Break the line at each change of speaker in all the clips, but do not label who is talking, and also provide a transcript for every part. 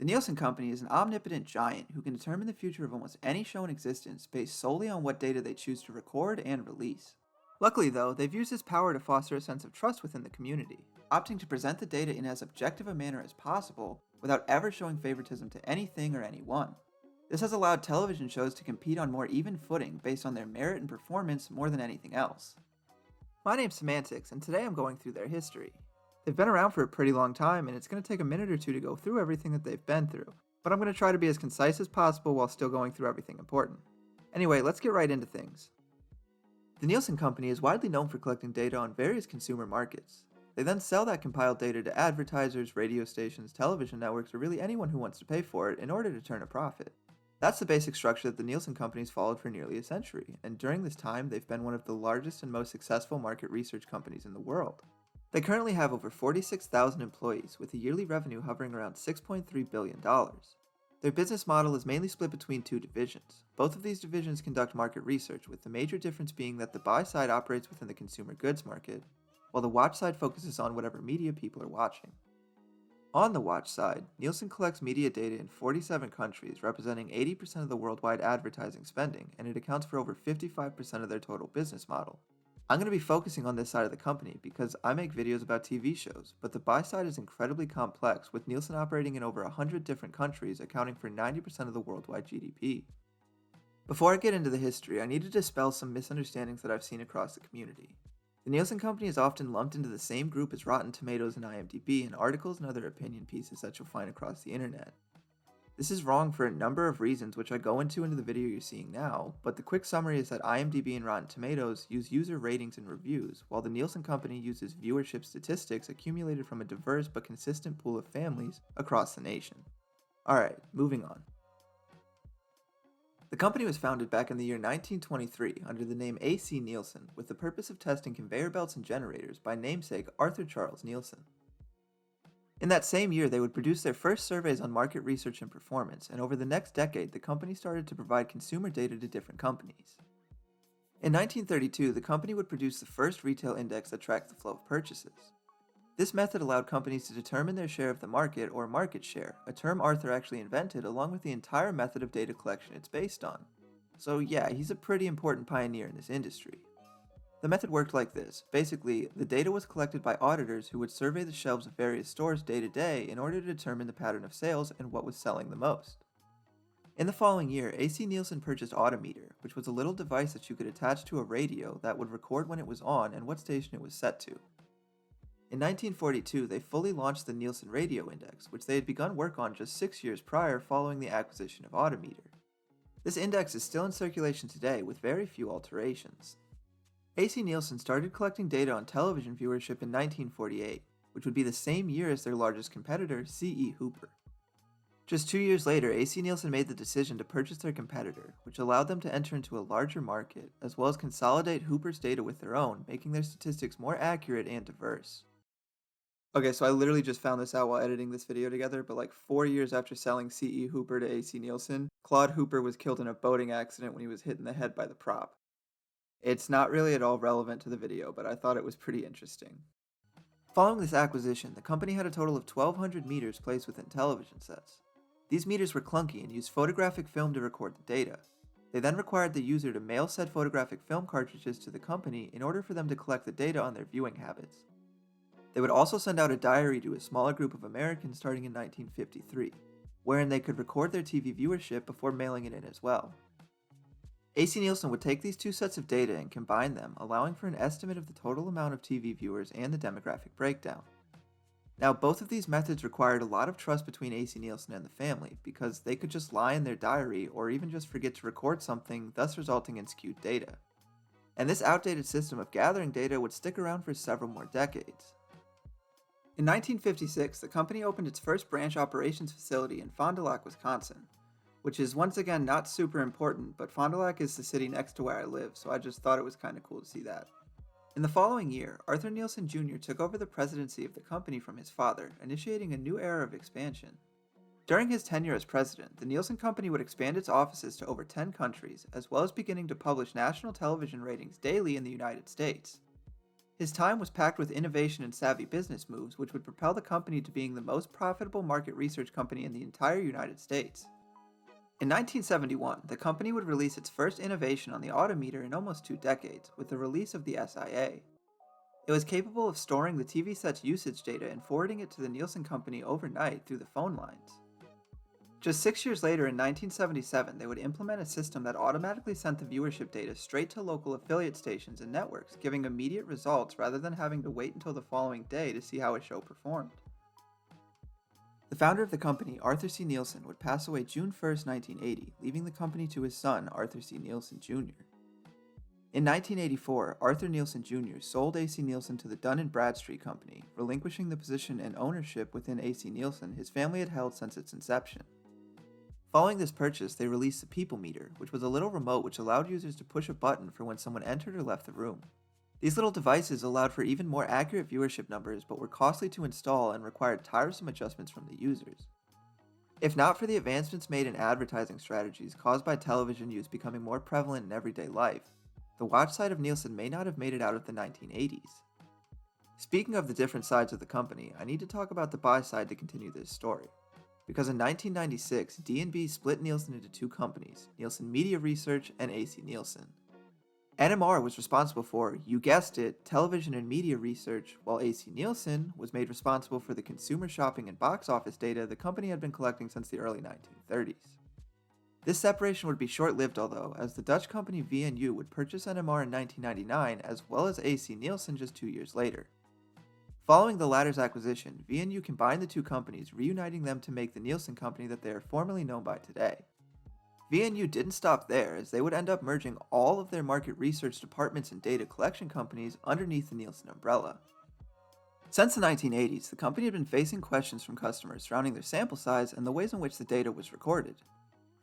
The Nielsen Company is an omnipotent giant who can determine the future of almost any show in existence based solely on what data they choose to record and release. Luckily, though, they've used this power to foster a sense of trust within the community, opting to present the data in as objective a manner as possible without ever showing favoritism to anything or anyone. This has allowed television shows to compete on more even footing based on their merit and performance more than anything else. My name's Semantics, and today I'm going through their history. They've been around for a pretty long time, and it's going to take a minute or two to go through everything that they've been through, but I'm going to try to be as concise as possible while still going through everything important. Anyway, let's get right into things. The Nielsen Company is widely known for collecting data on various consumer markets. They then sell that compiled data to advertisers, radio stations, television networks, or really anyone who wants to pay for it in order to turn a profit. That's the basic structure that the Nielsen Company's followed for nearly a century, and during this time, they've been one of the largest and most successful market research companies in the world. They currently have over 46,000 employees, with a yearly revenue hovering around $6.3 billion. Their business model is mainly split between two divisions. Both of these divisions conduct market research, with the major difference being that the buy side operates within the consumer goods market, while the watch side focuses on whatever media people are watching. On the watch side, Nielsen collects media data in 47 countries, representing 80% of the worldwide advertising spending, and it accounts for over 55% of their total business model. I'm going to be focusing on this side of the company because I make videos about TV shows, but the buy side is incredibly complex, with Nielsen operating in over 100 different countries, accounting for 90% of the worldwide GDP. Before I get into the history, I need to dispel some misunderstandings that I've seen across the community. The Nielsen Company is often lumped into the same group as Rotten Tomatoes and IMDb in articles and other opinion pieces that you'll find across the internet. This is wrong for a number of reasons, which I go into the video you're seeing now, but the quick summary is that IMDb and Rotten Tomatoes use user ratings and reviews, while the Nielsen Company uses viewership statistics accumulated from a diverse but consistent pool of families across the nation. Alright, moving on. The company was founded back in the year 1923 under the name A.C. Nielsen with the purpose of testing conveyor belts and generators by namesake Arthur Charles Nielsen. In that same year, they would produce their first surveys on market research and performance, and over the next decade, the company started to provide consumer data to different companies. In 1932, the company would produce the first retail index that tracked the flow of purchases. This method allowed companies to determine their share of the market, or market share, a term Arthur actually invented along with the entire method of data collection it's based on. So yeah, he's a pretty important pioneer in this industry. The method worked like this. Basically, the data was collected by auditors who would survey the shelves of various stores day to day in order to determine the pattern of sales and what was selling the most. In the following year, AC Nielsen purchased Autometer, which was a little device that you could attach to a radio that would record when it was on and what station it was set to. In 1942, they fully launched the Nielsen Radio Index, which they had begun work on just 6 years prior following the acquisition of Autometer. This index is still in circulation today with very few alterations. AC Nielsen started collecting data on television viewership in 1948, which would be the same year as their largest competitor, C.E. Hooper. Just 2 years later, AC Nielsen made the decision to purchase their competitor, which allowed them to enter into a larger market, as well as consolidate Hooper's data with their own, making their statistics more accurate and diverse. Okay, so I literally just found this out while editing this video together, but like 4 years after selling C.E. Hooper to AC Nielsen, Claude Hooper was killed in a boating accident when he was hit in the head by the prop. It's not really at all relevant to the video, but I thought it was pretty interesting. Following this acquisition, the company had a total of 1,200 meters placed within television sets. These meters were clunky and used photographic film to record the data. They then required the user to mail said photographic film cartridges to the company in order for them to collect the data on their viewing habits. They would also send out a diary to a smaller group of Americans starting in 1953, wherein they could record their TV viewership before mailing it in as well. AC Nielsen would take these two sets of data and combine them, allowing for an estimate of the total amount of TV viewers and the demographic breakdown. Now, both of these methods required a lot of trust between AC Nielsen and the family, because they could just lie in their diary or even just forget to record something, thus resulting in skewed data. And this outdated system of gathering data would stick around for several more decades. In 1956, the company opened its first branch operations facility in Fond du Lac, Wisconsin, which is once again not super important, but Fond du Lac is the city next to where I live, so I just thought it was kind of cool to see that. In the following year, Arthur Nielsen Jr. took over the presidency of the company from his father, initiating a new era of expansion. During his tenure as president, the Nielsen Company would expand its offices to over 10 countries, as well as beginning to publish national television ratings daily in the United States. His time was packed with innovation and savvy business moves, which would propel the company to being the most profitable market research company in the entire United States. In 1971, the company would release its first innovation on the autometer in almost 2 decades, with the release of the SIA. It was capable of storing the TV set's usage data and forwarding it to the Nielsen company overnight through the phone lines. Just 6 years later, in 1977, they would implement a system that automatically sent the viewership data straight to local affiliate stations and networks, giving immediate results rather than having to wait until the following day to see how a show performed. The founder of the company, Arthur C. Nielsen, would pass away June 1st, 1980, leaving the company to his son, Arthur C. Nielsen Jr. In 1984, Arthur Nielsen Jr. sold AC Nielsen to the Dun & Bradstreet Company, relinquishing the position and ownership within AC Nielsen his family had held since its inception. Following this purchase, they released the People Meter, which was a little remote which allowed users to push a button for when someone entered or left the room. These little devices allowed for even more accurate viewership numbers but were costly to install and required tiresome adjustments from the users. If not for the advancements made in advertising strategies caused by television use becoming more prevalent in everyday life, the watch side of Nielsen may not have made it out of the 1980s. Speaking of the different sides of the company, I need to talk about the buy side to continue this story. Because in 1996, D&B split Nielsen into two companies, Nielsen Media Research and AC Nielsen. NMR was responsible for, you guessed it, television and media research, while AC Nielsen was made responsible for the consumer shopping and box office data the company had been collecting since the early 1930s. This separation would be short-lived although, as the Dutch company VNU would purchase NMR in 1999 as well as AC Nielsen just 2 years later. Following the latter's acquisition, VNU combined the two companies, reuniting them to make the Nielsen company that they are formerly known by today. VNU didn't stop there, as they would end up merging all of their market research departments and data collection companies underneath the Nielsen umbrella. Since the 1980s, the company had been facing questions from customers surrounding their sample size and the ways in which the data was recorded.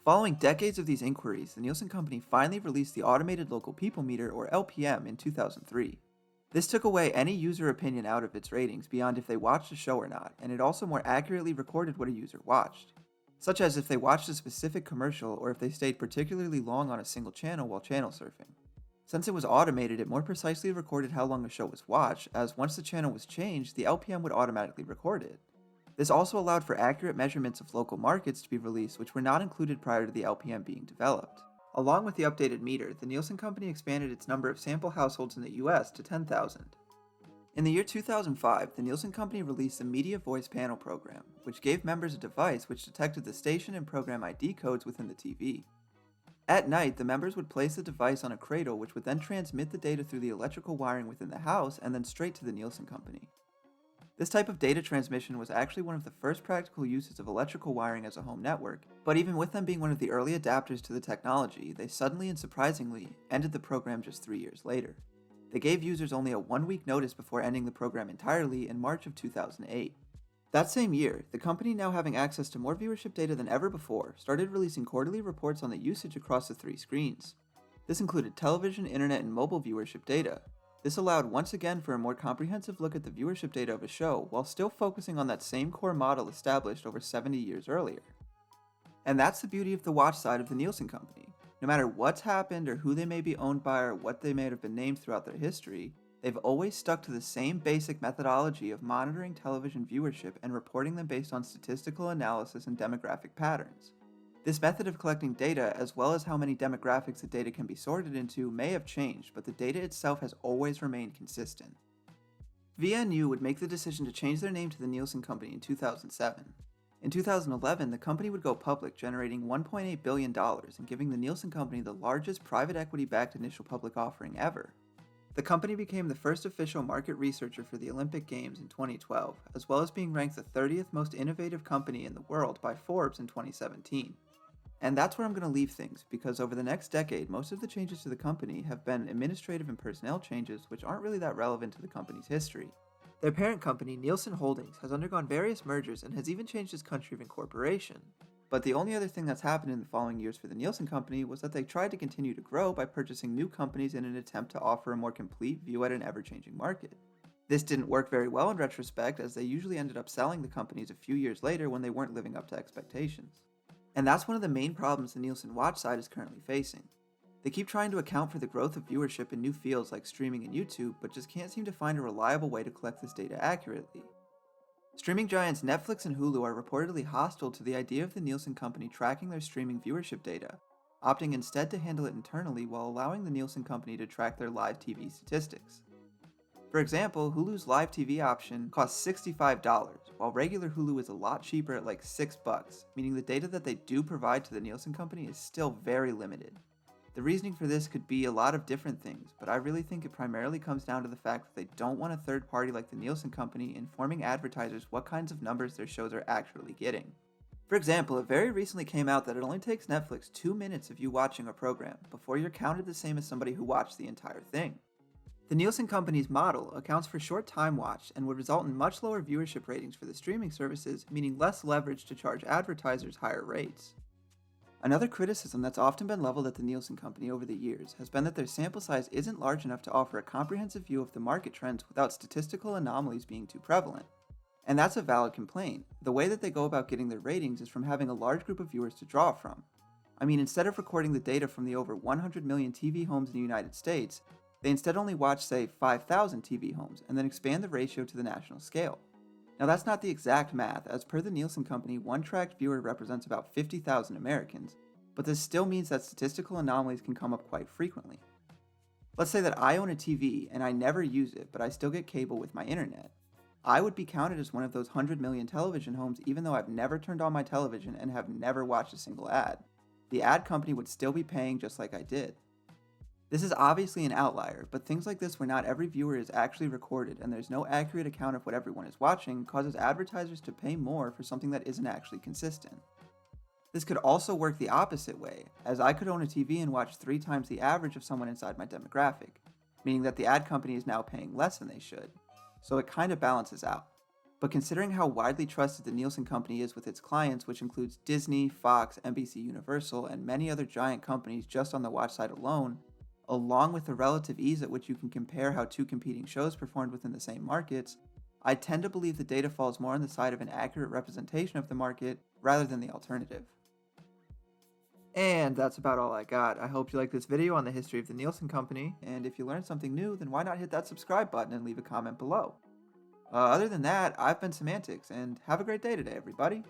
Following decades of these inquiries, the Nielsen company finally released the Automated Local People Meter, or LPM, in 2003. This took away any user opinion out of its ratings beyond if they watched a show or not, and it also more accurately recorded what a user watched, such as if they watched a specific commercial or if they stayed particularly long on a single channel while channel surfing. Since it was automated, it more precisely recorded how long a show was watched, as once the channel was changed, the LPM would automatically record it. This also allowed for accurate measurements of local markets to be released which were not included prior to the LPM being developed. Along with the updated meter, the Nielsen company expanded its number of sample households in the US to 10,000. In the year 2005, the Nielsen company released the Media Voice Panel program, which gave members a device which detected the station and program ID codes within the TV. At night, the members would place the device on a cradle which would then transmit the data through the electrical wiring within the house and then straight to the Nielsen company. This type of data transmission was actually one of the first practical uses of electrical wiring as a home network, but even with them being one of the early adapters to the technology, they suddenly and surprisingly ended the program just 3 years later. They gave users only a 1-week notice before ending the program entirely in March of 2008. That same year, the company, now having access to more viewership data than ever before, started releasing quarterly reports on the usage across the 3 screens. This included television, internet, and mobile viewership data. This allowed once again for a more comprehensive look at the viewership data of a show while still focusing on that same core model established over 70 years earlier. And that's the beauty of the watch side of the Nielsen company. No matter what's happened or who they may be owned by or what they may have been named throughout their history, they've always stuck to the same basic methodology of monitoring television viewership and reporting them based on statistical analysis and demographic patterns. This method of collecting data, as well as how many demographics the data can be sorted into, may have changed, but the data itself has always remained consistent. VNU would make the decision to change their name to the Nielsen Company in 2007. In 2011, the company would go public, generating $1.8 billion and giving the Nielsen Company the largest private equity-backed initial public offering ever. The company became the first official market researcher for the Olympic Games in 2012, as well as being ranked the 30th most innovative company in the world by Forbes in 2017. And that's where I'm going to leave things, because over the next decade, most of the changes to the company have been administrative and personnel changes which aren't really that relevant to the company's history. Their parent company, Nielsen Holdings, has undergone various mergers and has even changed its country of incorporation. But the only other thing that's happened in the following years for the Nielsen Company was that they tried to continue to grow by purchasing new companies in an attempt to offer a more complete view at an ever-changing market. This didn't work very well in retrospect, as they usually ended up selling the companies a few years later when they weren't living up to expectations. And that's one of the main problems the Nielsen watch side is currently facing. They keep trying to account for the growth of viewership in new fields like streaming and YouTube, but just can't seem to find a reliable way to collect this data accurately. Streaming giants Netflix and Hulu are reportedly hostile to the idea of the Nielsen company tracking their streaming viewership data, opting instead to handle it internally while allowing the Nielsen company to track their live TV statistics. For example, Hulu's live TV option costs $65, while regular Hulu is a lot cheaper at like $6, meaning the data that they do provide to the Nielsen company is still very limited. The reasoning for this could be a lot of different things, but I really think it primarily comes down to the fact that they don't want a third party like the Nielsen company informing advertisers what kinds of numbers their shows are actually getting. For example, it very recently came out that it only takes Netflix 2 minutes of you watching a program before you're counted the same as somebody who watched the entire thing. The Nielsen company's model accounts for short time watched and would result in much lower viewership ratings for the streaming services, meaning less leverage to charge advertisers higher rates. Another criticism that's often been leveled at the Nielsen company over the years has been that their sample size isn't large enough to offer a comprehensive view of the market trends without statistical anomalies being too prevalent. And that's a valid complaint. The way that they go about getting their ratings is from having a large group of viewers to draw from. I mean, instead of recording the data from the over 100 million TV homes in the United States, they instead only watch, say, 5,000 TV homes and then expand the ratio to the national scale. Now, that's not the exact math. As per the Nielsen company, one tracked viewer represents about 50,000 Americans, but this still means that statistical anomalies can come up quite frequently. Let's say that I own a TV and I never use it, but I still get cable with my internet. I would be counted as one of those 100 million television homes even though I've never turned on my television and have never watched a single ad. The ad company would still be paying just like I did. This is obviously an outlier, but things like this where not every viewer is actually recorded and there's no accurate account of what everyone is watching causes advertisers to pay more for something that isn't actually consistent. This could also work the opposite way, as I could own a TV and watch 3 times the average of someone inside my demographic, meaning that the ad company is now paying less than they should, so it kind of balances out. But considering how widely trusted the Nielsen company is with its clients, which includes Disney, Fox, NBC Universal, and many other giant companies just on the watch side alone, along with the relative ease at which you can compare how 2 competing shows performed within the same markets, I tend to believe the data falls more on the side of an accurate representation of the market rather than the alternative. And that's about all I got. I hope you liked this video on the history of the Nielsen company, and if you learned something new, then why not hit that subscribe button and leave a comment below. Other than that, I've been Semantics, and have a great day today, everybody.